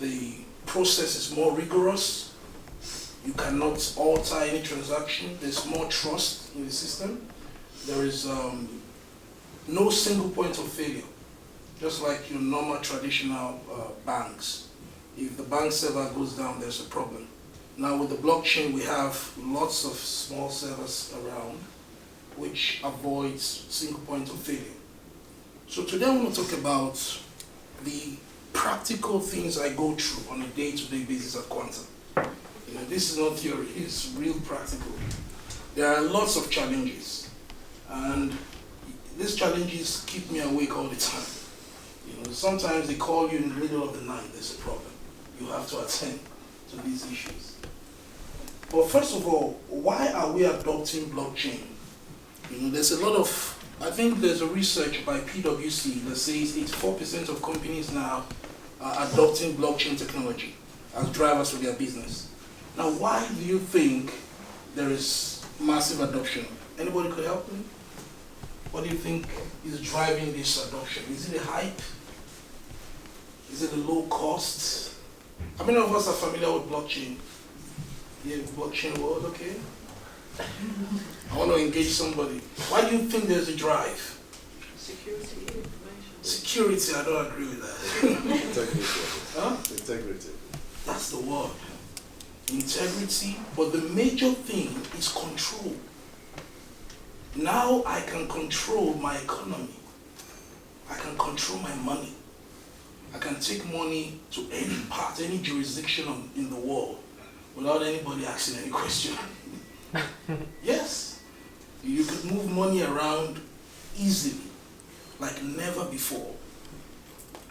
the process is more rigorous. You cannot alter any transaction. There's more trust in the system. There is no single point of failure, just like your normal traditional banks. If the bank server goes down, there's a problem. Now with the blockchain, we have lots of small servers around, which avoids single point of failure. So today I want to talk about the practical things I go through on a day-to-day basis at Quantum. You know, this is not theory, it's real practical. There are lots of challenges, and these challenges keep me awake all the time. You know, sometimes they call you in the middle of the night, there's a problem. You have to attend to these issues. But first of all, why are we adopting blockchain? You know, there's a lot of, I think there's a research by PwC that says 84% of companies now are adopting blockchain technology as drivers for their business. Now, why do you think there is massive adoption? Anybody could help me? What do you think is driving this adoption? Is it a hype? Is it a low cost? How many of us are familiar with blockchain? Yeah, blockchain world, okay? I want to engage somebody. Why do you think there's a drive? Security, information. Security, I don't agree with that. Integrity. Huh? Integrity. That's the word. Integrity, but the major thing is control. Now I can control my economy. I can control my money. I can take money to any part, any jurisdiction in the world without anybody asking any question. Yes, you could move money around easily, like never before.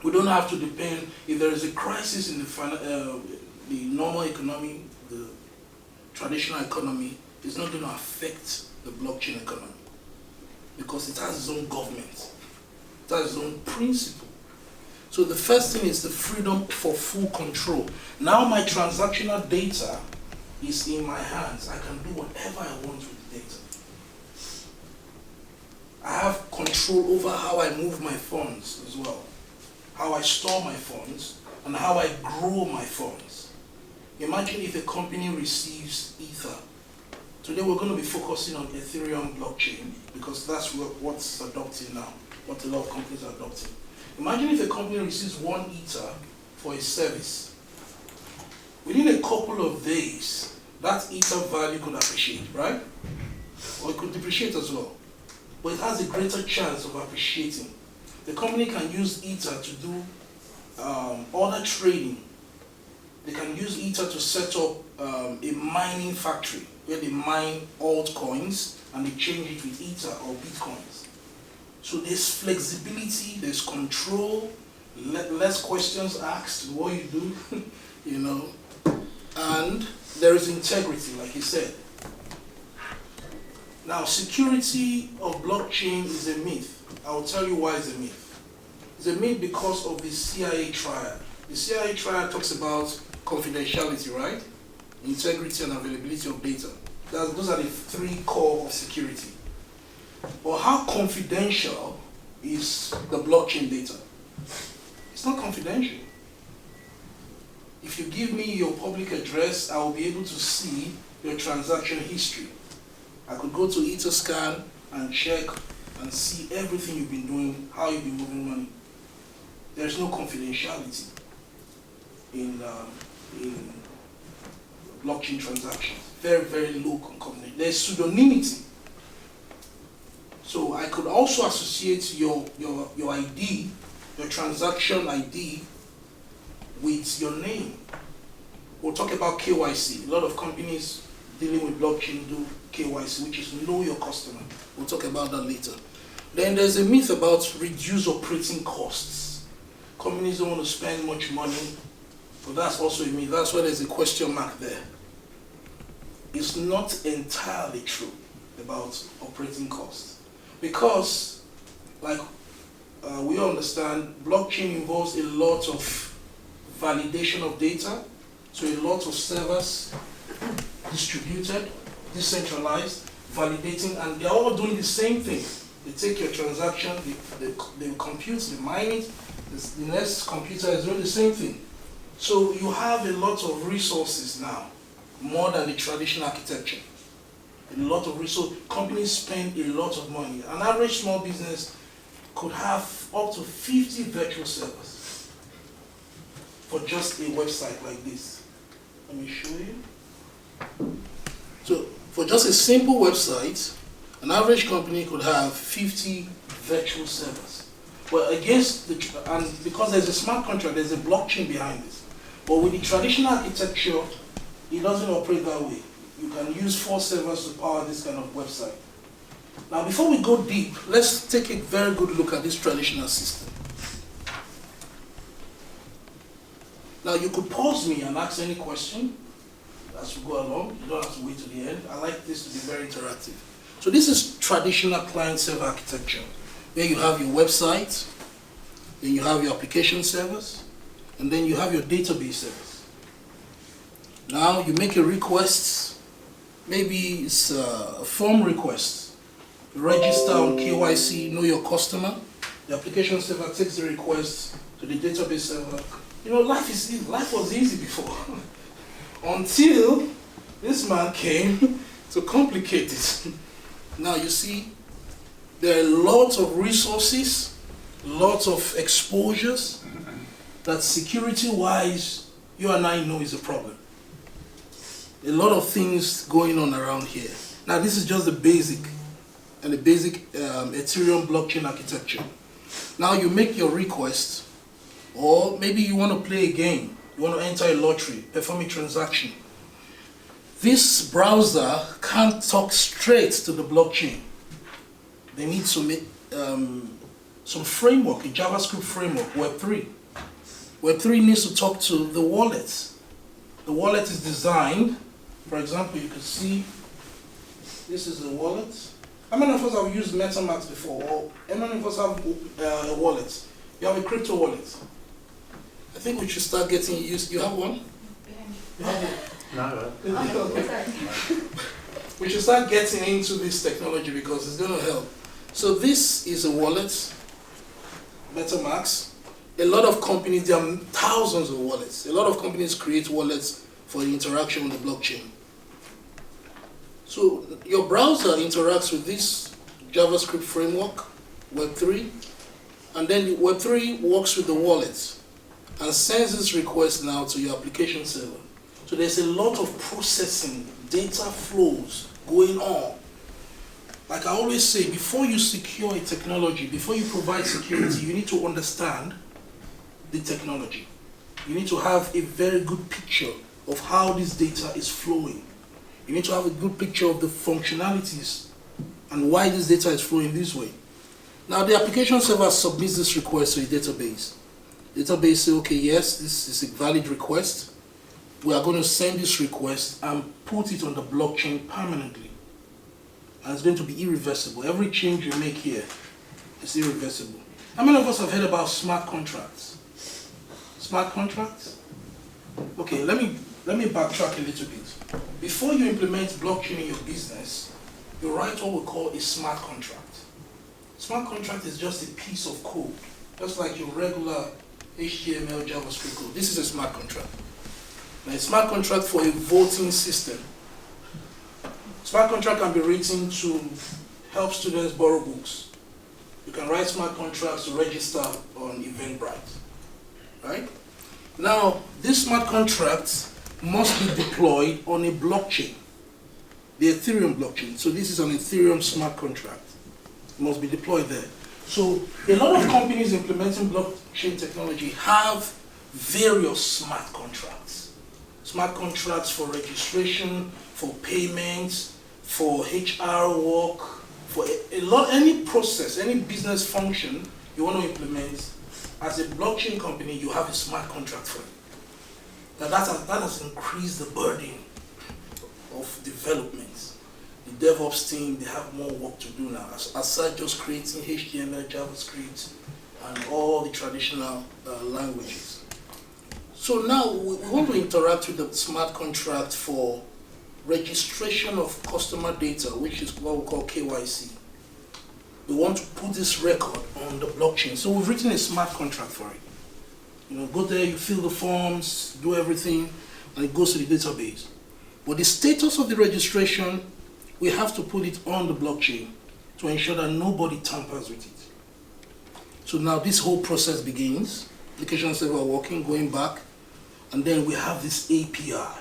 We don't have to depend, if there is a crisis in the normal economy, the traditional economy, it's not going to affect the blockchain economy because it has its own government, it has its own principle. So the first thing is the freedom for full control. Now my transactional data is in my hands. I can do whatever I want with the data. I have control over how I move my funds as well, how I store my funds, and how I grow my funds. Imagine if a company receives Ether. Today we're going to be focusing on Ethereum blockchain because that's what's adopted now, what a lot of companies are adopting. Imagine if a company receives 1 Ether for a service. Within a couple of days, that Ether value could appreciate, right? Or it could depreciate as well. But it has a greater chance of appreciating. The company can use Ether to do other trading. They can use Ether to set up a mining factory where they mine altcoins and they change it with Ether or Bitcoins. So there's flexibility, there's control, less questions asked, what you do, you know, and there is integrity, like you said. Now, security of blockchain is a myth. I'll tell you why it's a myth. It's a myth because of the CIA triad. The CIA triad talks about confidentiality, right? Integrity and availability of data. Those are the 3 core of security. But how confidential is the blockchain data? It's not confidential. If you give me your public address, I will be able to see your transaction history. I could go to Etherscan and check and see everything you've been doing, how you've been moving money. There's no confidentiality in blockchain transactions. Very, very low confidentiality. There's pseudonymity. So I could also associate your ID, your transaction ID, with your name. We'll talk about KYC. A lot of companies dealing with blockchain do KYC, which is know your customer. We'll talk about that later. Then there's a myth about reduced operating costs. Companies don't want to spend much money, but that's also a myth. That's why there's a question mark there. It's not entirely true about operating costs. Because, like we understand, blockchain involves a lot of validation of data, so a lot of servers distributed, decentralized, validating, and they're all doing the same thing. They take your transaction, they compute, they mine it, the next computer is doing the same thing. So you have a lot of resources now, more than the traditional architecture. A lot of resources. Companies spend a lot of money. An average small business could have up to 50 virtual servers for just a website like this. Let me show you. So for just a simple website, an average company could have 50 virtual servers. Well, against the, and because there's a smart contract, there's a blockchain behind this. But with the traditional architecture, it doesn't operate that way. You can use 4 servers to power this kind of website. Now, before we go deep, let's take a very good look at this traditional system. Now, you could pause me and ask any question as we go along. You don't have to wait to the end. I like this to be very interactive. So this is traditional client-server architecture, where you have your website, then you have your application servers, and then you have your database servers. Now, you make a request. Maybe it's a form request. You register on KYC, know your customer. The application server takes the request to the database server. You know, life was easy before. Until this man came to complicate it. Now you see, there are lots of resources, lots of exposures that security-wise, you and I know is a problem. A lot of things going on around here. Now this is just the basic Ethereum blockchain architecture. Now you make your request, or maybe you want to play a game, you want to enter a lottery, perform a transaction. This browser can't talk straight to the blockchain. They need to make some framework, a JavaScript framework, Web3. Web3 needs to talk to the wallet. The wallet is designed, for example, you can see this is the wallet. How many of us have used MetaMask before? Or how many of us have a wallet? You have a crypto wallet. I think we should start getting used. You have one? You have one? No. We should start getting into this technology because it's going to help. So this is a wallet, MetaMask. A lot of companies, there are thousands of wallets. A lot of companies create wallets for the interaction with the blockchain. So your browser interacts with this JavaScript framework, Web3, and then Web3 works with the wallet and sends this request now to your application server. So there's a lot of processing, data flows going on. Like I always say, before you secure a technology, before you provide security, you need to understand the technology. You need to have a very good picture of how this data is flowing. You need to have a good picture of the functionalities and why this data is flowing this way. Now the application server submits this request to a database. The database says, okay, yes, this is a valid request. We are going to send this request and put it on the blockchain permanently. And it's going to be irreversible. Every change you make here is irreversible. How many of us have heard about smart contracts? Smart contracts? Okay, let me backtrack a little bit. Before you implement blockchain in your business, you write what we call a smart contract. Smart contract is just a piece of code, just like your regular HTML, JavaScript code. This is a smart contract. Now, a smart contract for a voting system. Smart contract can be written to help students borrow books. You can write smart contracts to register on Eventbrite, right? Now, this smart contract must be deployed on a blockchain, the Ethereum blockchain. So this is an Ethereum smart contract. It must be deployed there. So a lot of companies implementing blockchain technology have various smart contracts. Smart contracts for registration, for payments, for HR work, for any process, any business function you want to implement. As a blockchain company, you have a smart contract for it. Now that has increased the burden of development. The DevOps team, they have more work to do now, aside just creating HTML, JavaScript, and all the traditional languages. So now we want to interact with the smart contract for registration of customer data, which is what we call KYC. We want to put this record on the blockchain. So we've written a smart contract for it. Go there, you fill the forms, do everything, and it goes to the database. But the status of the registration, we have to put it on the blockchain to ensure that nobody tampers with it. So now this whole process begins. Application server working, going back, and then we have this API.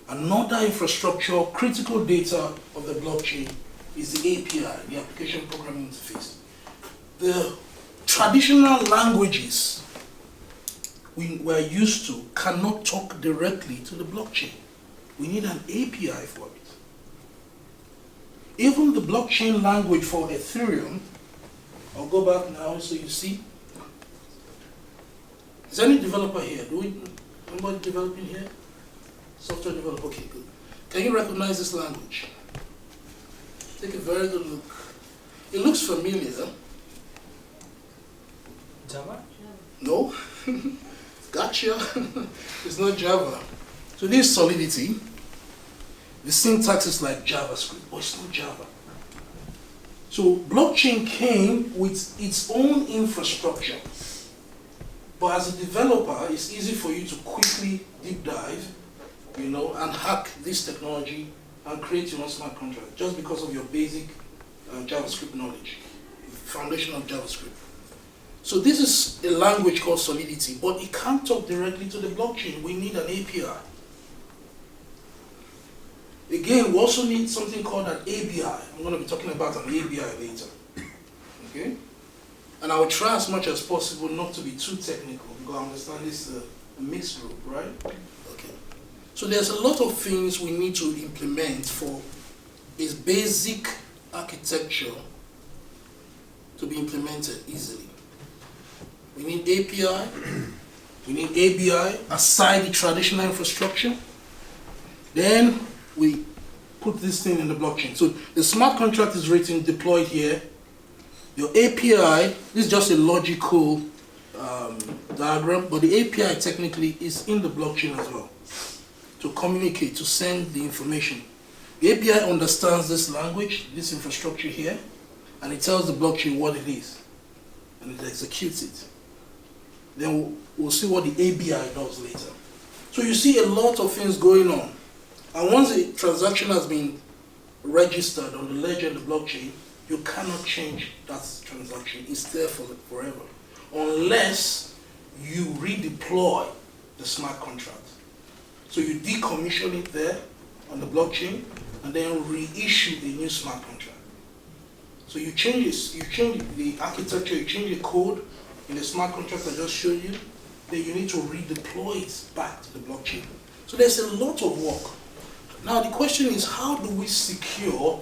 Another infrastructure, critical data of the blockchain is the API, the application programming interface. The traditional languages we're used to cannot talk directly to the blockchain. We need an API for it. Even the blockchain language for Ethereum, I'll go back now so you see. Is any developer here? Anybody developing here? Software developer, okay, good. Can you recognize this language? Take a very good look. It looks familiar. Java? No. Gotcha. It's not Java. So this is Solidity. The syntax is like JavaScript, but it's not Java. So blockchain came with its own infrastructure. But as a developer, it's easy for you to quickly deep dive, and hack this technology and create your own smart contract just because of your basic JavaScript knowledge, foundation of JavaScript. So this is a language called Solidity, but it can't talk directly to the blockchain. We need an API. Again, we also need something called an ABI. I'm going to be talking about an ABI later. Okay? And I will try as much as possible not to be too technical because I understand this is a mixed group, right? Okay. So there's a lot of things we need to implement for its basic architecture to be implemented easily. We need API, we need ABI aside the traditional infrastructure. Then we put this thing in the blockchain. So the smart contract is written, deployed here. Your API, this is just a logical diagram, but the API technically is in the blockchain as well to communicate, to send the information. The API understands this language, this infrastructure here, and it tells the blockchain what it is, and it executes it. Then we'll see what the ABI does later. So you see a lot of things going on. And once a transaction has been registered on the ledger and the blockchain, you cannot change that transaction. It's there forever. Unless you redeploy the smart contract. So you decommission it there on the blockchain and then reissue the new smart contract. So you change this, you change the architecture, you change the code in the smart contract I just showed you, then you need to redeploy it back to the blockchain. So there's a lot of work. Now the question is, how do we secure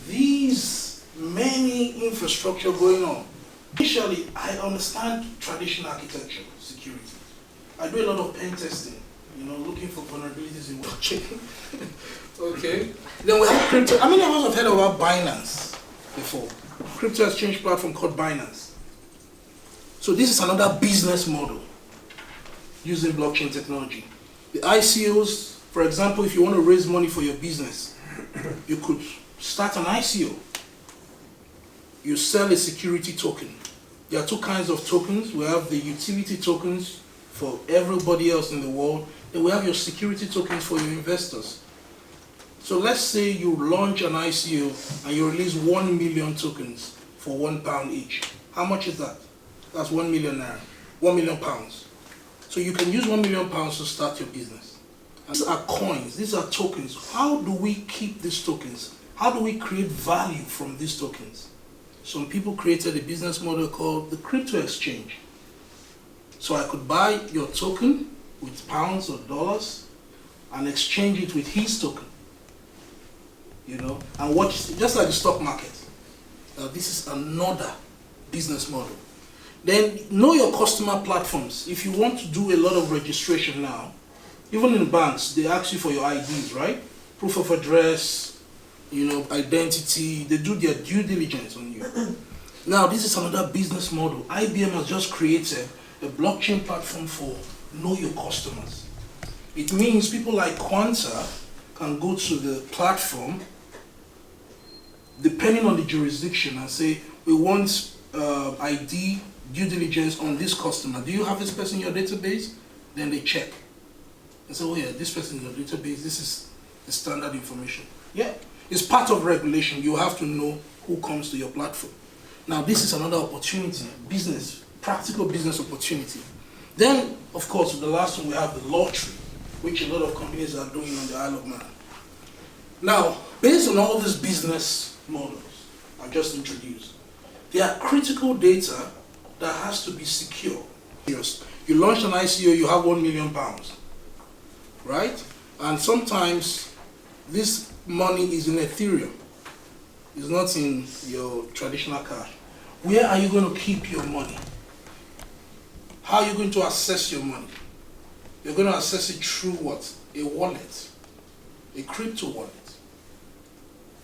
these many infrastructure going on? Initially, I understand traditional architecture, security. I do a lot of pen testing, looking for vulnerabilities in blockchain. Okay. Then we have crypto. How many of us have heard about Binance before? Crypto exchange platform called Binance. So this is another business model using blockchain technology. The ICOs, for example, if you want to raise money for your business, you could start an ICO. You sell a security token. There are two kinds of tokens. We have the utility tokens for everybody else in the world. Then we have your security tokens for your investors. So let's say you launch an ICO and you release 1 million tokens for £1 each. How much is that? That's 1 million naira, 1 million pounds. So you can use 1 million pounds to start your business. And these are coins, these are tokens. How do we keep these tokens? How do we create value from these tokens? Some people created a business model called the crypto exchange. So I could buy your token with pounds or dollars and exchange it with his token. And watch, just like the stock market. This is another business model. Then know your customer platforms. If you want to do a lot of registration now, even in banks, they ask you for your IDs, right? Proof of address, identity. They do their due diligence on you. Now, this is another business model. IBM has just created a blockchain platform for know your customers. It means people like Quanta can go to the platform, depending on the jurisdiction, and say, we want ID due diligence on this customer. Do you have this person in your database? Then they check. And say, oh yeah, this person in your database, this is the standard information. Yeah, it's part of regulation. You have to know who comes to your platform. Now this is another opportunity, business, practical business opportunity. Then, of course, the last one we have the lottery, which a lot of companies are doing on the Isle of Man. Now, based on all these business models I've just introduced, there are critical data that has to be secure. You launch an ICO, you have £1 million, right? And sometimes this money is in Ethereum. It's not in your traditional cash. Where are you going to keep your money? How are you going to access your money? You're going to access it through what? A wallet, a crypto wallet.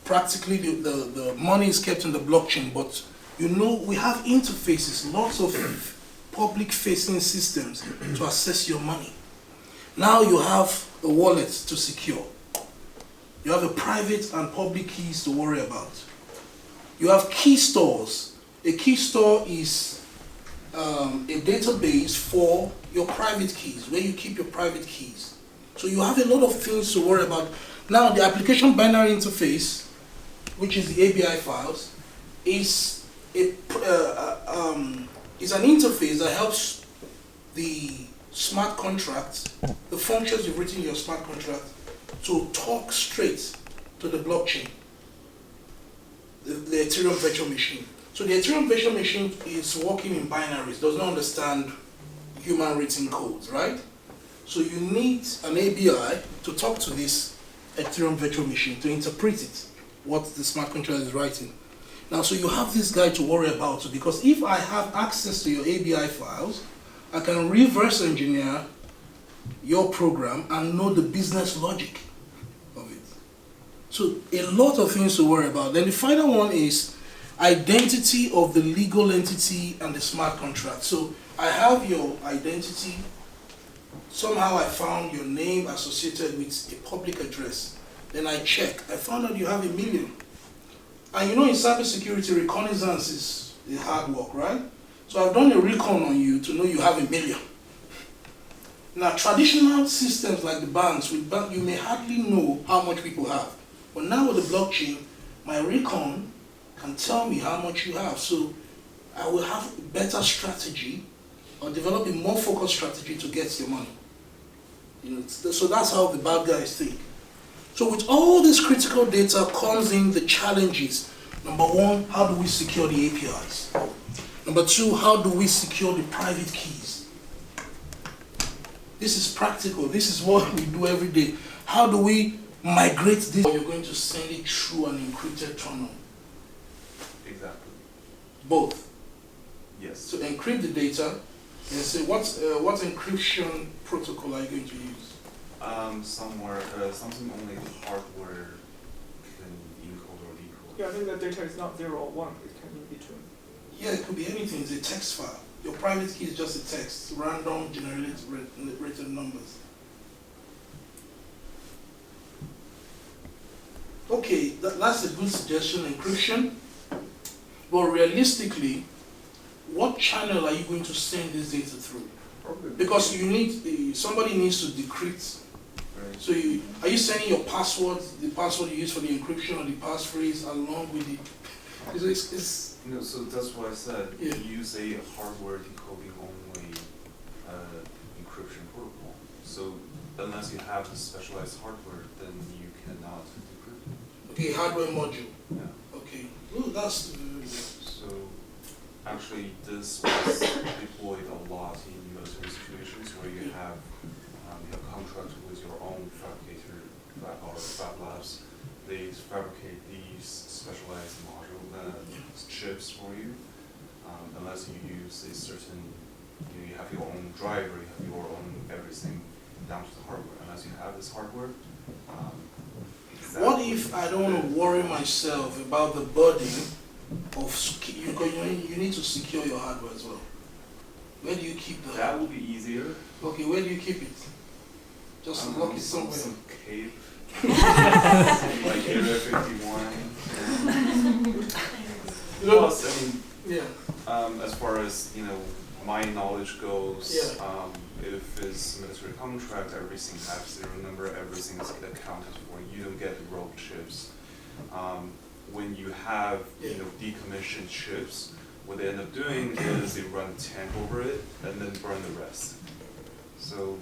Practically the money is kept in the blockchain, but you know we have interfaces, lots of public-facing systems to access your money. Now you have a wallet to secure. You have a private and public keys to worry about. You have key stores. A key store is a database for your private keys, where you keep your private keys. So you have a lot of things to worry about. Now the application binary interface, which is the ABI files, is an interface that helps the smart contracts, the functions you've written in your smart contract, to talk straight to the blockchain, the Ethereum virtual machine. So the Ethereum virtual machine is working in binaries, does not understand human written codes, right? So you need an ABI to talk to this Ethereum virtual machine, to interpret it, what the smart contract is writing. Now, so you have this guy to worry about, because if I have access to your ABI files, I can reverse engineer your program and know the business logic of it. So a lot of things to worry about. Then the final one is identity of the legal entity and the smart contract. So I have your identity. Somehow I found your name associated with a public address. Then I check. I found out you have 1 million. And you know, in cybersecurity, reconnaissance is the hard work, right? So I've done a recon on you to know you have 1 million. Now, traditional systems like the banks, you may hardly know how much people have. But now with the blockchain, my recon can tell me how much you have. So I will have a better strategy, or develop a more focused strategy to get your money. You know, so that's how the bad guys think. So with all this critical data comes in the challenges. Number one, how do we secure the APIs? Number two, how do we secure the private keys? This is practical. This is what we do every day. How do we migrate this? You're going to send it through an encrypted tunnel. Exactly. Both. Yes. So encrypt the data and say what encryption protocol are you going to use? Something only the hardware can encode or decode. Yeah, I think that data is not 0 or 1, it can be in between. Yeah, it could be anything. It's a text file. Your private key is just a text, random generated written numbers. Okay, that's a good suggestion, encryption. But realistically, what channel are you going to send this data through? Probably. Because you need somebody needs to decrypt. Right. So are you sending your password, the password you use for the encryption, or the passphrase along with the? No, so that's what I said. Yeah. Use a hardware decoding only encryption protocol. So unless you have the specialized hardware, then you cannot decrypt. Okay, hardware module. Yeah. Okay. Oh, that's. So actually, this was deployed a lot in military situations where you have contract with your own fabricator or fab labs. They fabricate these specialized chips for you, unless you use a certain, you have your own driver, you have your own everything down to the hardware. Unless you have this hardware. What if I don't want to worry myself about the burden of, you need to secure your hardware as well. Where do you keep the That would be easier. Okay, where do you keep it? Just lock it somewhere. Some cape. Like Area 51. Plus, I mean, Yeah. As far as, you know, my knowledge goes, Yeah. if it's a military contract, everything has serial number, everything is accounted for. You don't get rogue ships. When you have, you know, decommissioned ships, what they end up doing is they run a tank over it and then burn the rest. So,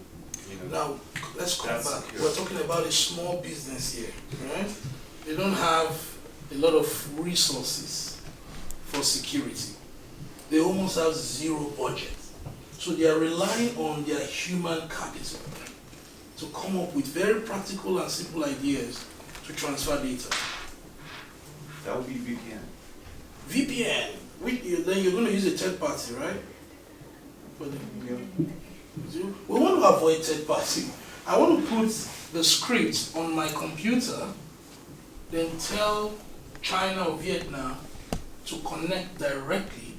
you know. Now, let's come that's back. secure. We're talking about a small business here, right? They don't have a lot of resources for security. They almost have zero budget. So they are relying on their human capital to come up with very practical and simple ideas to transfer data. That would be VPN. VPN, then you're going to use a third party, right? We want to avoid third party. I want to put the script on my computer, then tell China or Vietnam to connect directly.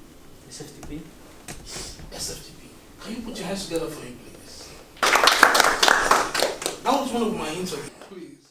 SFTP? SFTP. Can you put your hands together for me, please? That was one of my interviews. Please.